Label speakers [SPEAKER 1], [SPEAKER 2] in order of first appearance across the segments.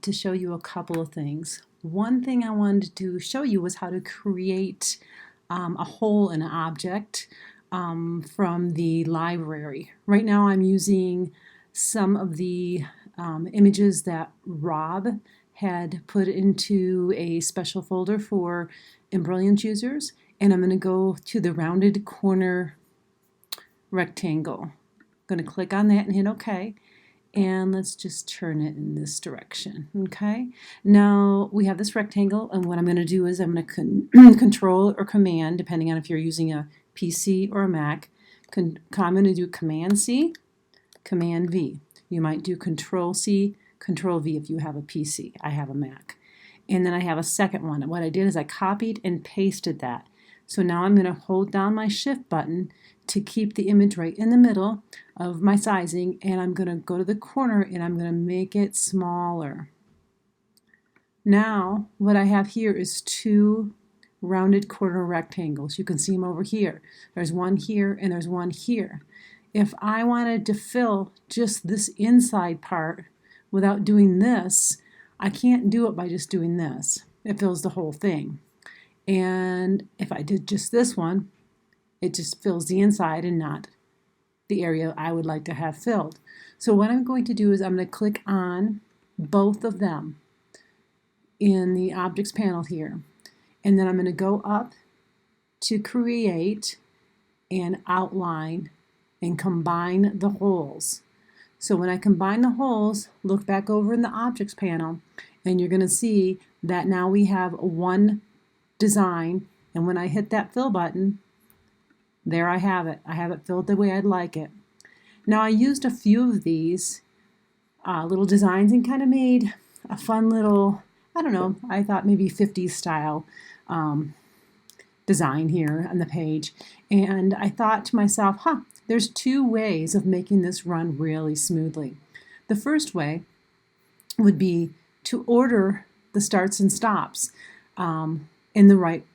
[SPEAKER 1] to show you a couple of things. One thing I wanted to show you was how to create a hole in an object from the library. Right now I'm using some of the images that Rob had put into a special folder for Embrilliance users, and I'm going to go to the rounded corner rectangle. I'm going to click on that and hit OK. And let's just turn it in this direction. Okay, now we have this rectangle, and what I'm going to do is I'm going to control or command, depending on if you're using a PC or a Mac. I'm going to do Command C, Command V. You might do Control C, Control V if you have a PC. I have a Mac. And then I have a second one. What I did is I copied and pasted that. So now I'm going to hold down my Shift button to keep the image right in the middle of my sizing, and I'm going to go to the corner and I'm going to make it smaller. Now what I have here is two rounded corner rectangles. You can see them over here. There's one here and there's one here. If I wanted to fill just this inside part without doing this, I can't do it by just doing this. It fills the whole thing. And if I did just this one, it just fills the inside and not the area I would like to have filled. So what I'm going to do is I'm going to click on both of them in the Objects panel here. And then I'm going to go up to Create and Outline and combine the holes. So when I combine the holes, look back over in the Objects panel, and you're going to see that now we have one design, and when I hit that fill button, there I have it. I have it filled the way I'd like it. Now I used a few of these little designs and kind of made a fun little, I don't know, I thought maybe 50s style design here on the page. And I thought to myself, there's two ways of making this run really smoothly. The first way would be to order the starts and stops in the right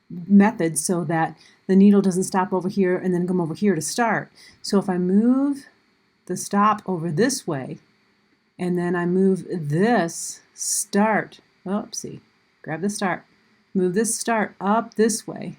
[SPEAKER 1] method so that the needle doesn't stop over here and then come over here to start. So if I move the stop over this way and then I move this start, oopsie, grab the start, move this start up this way,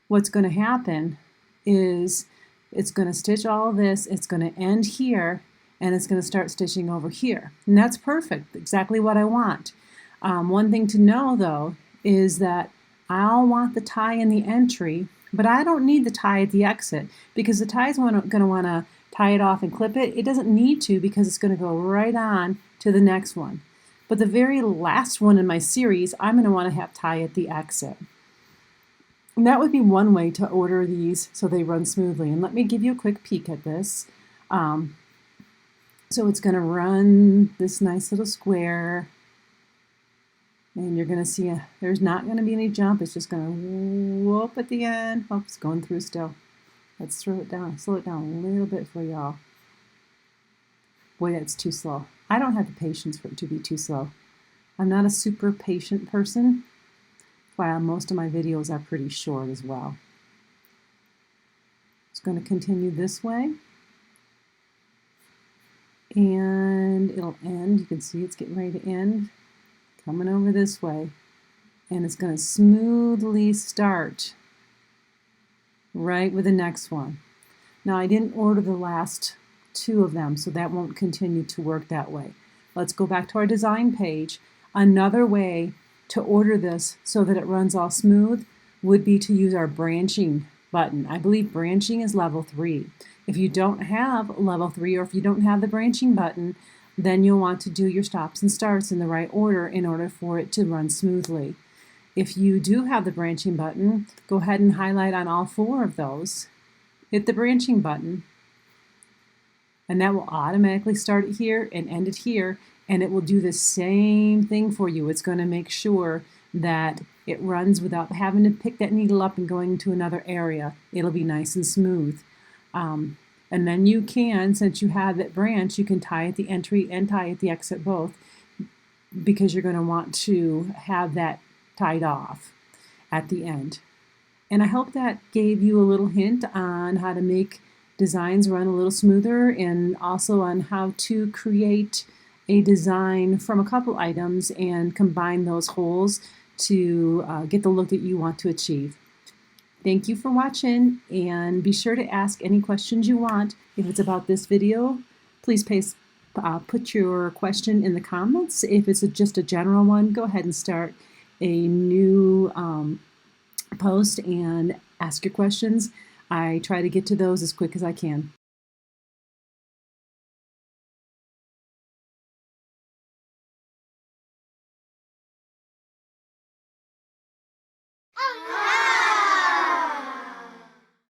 [SPEAKER 1] what's going to happen is it's going to stitch all of this, it's going to end here, and it's going to start stitching over here. And that's perfect, exactly what I want. One thing to know though is that I'll want the tie in the entry, but I don't need the tie at the exit because the tie is going to want to tie it off and clip it. It doesn't need to because it's going to go right on to the next one. But the very last one in my series, I'm going to want to have tie at the exit. And that would be one way to order these so they run smoothly. And let me give you a quick peek at this. So it's going to run this nice little square. And you're going to see there's not going to be any jump. It's just going to whoop at the end. Oh, it's going through still. Let's slow it down a little bit for y'all. Boy, that's too slow. I don't have the patience for it to be too slow. I'm not a super patient person, while most of my videos are pretty short as well. It's going to continue this way. And it'll end. You can see it's getting ready to end. Coming over this way, and it's going to smoothly start right with the next one. Now I didn't order the last two of them, so that won't continue to work that way. Let's go back to our design page. Another way to order this so that it runs all smooth would be to use our branching button. I believe branching is level 3. If you don't have level 3 or if you don't have the branching button, then you'll want to do your stops and starts in the right order in order for it to run smoothly. If you do have the branching button, go ahead and highlight on all 4 of those. Hit the branching button, and that will automatically start it here and end it here, and it will do the same thing for you. It's going to make sure that it runs without having to pick that needle up and going to another area. It'll be nice and smooth. And then you can, since you have that branch, you can tie at the entry and tie at the exit both, because you're going to want to have that tied off at the end. And I hope that gave you a little hint on how to make designs run a little smoother, and also on how to create a design from a couple items and combine those holes to get the look that you want to achieve. Thank you for watching, and be sure to ask any questions you want. If it's about this video, please put your question in the comments. If it's just a general one, go ahead and start a new post and ask your questions. I try to get to those as quick as I can.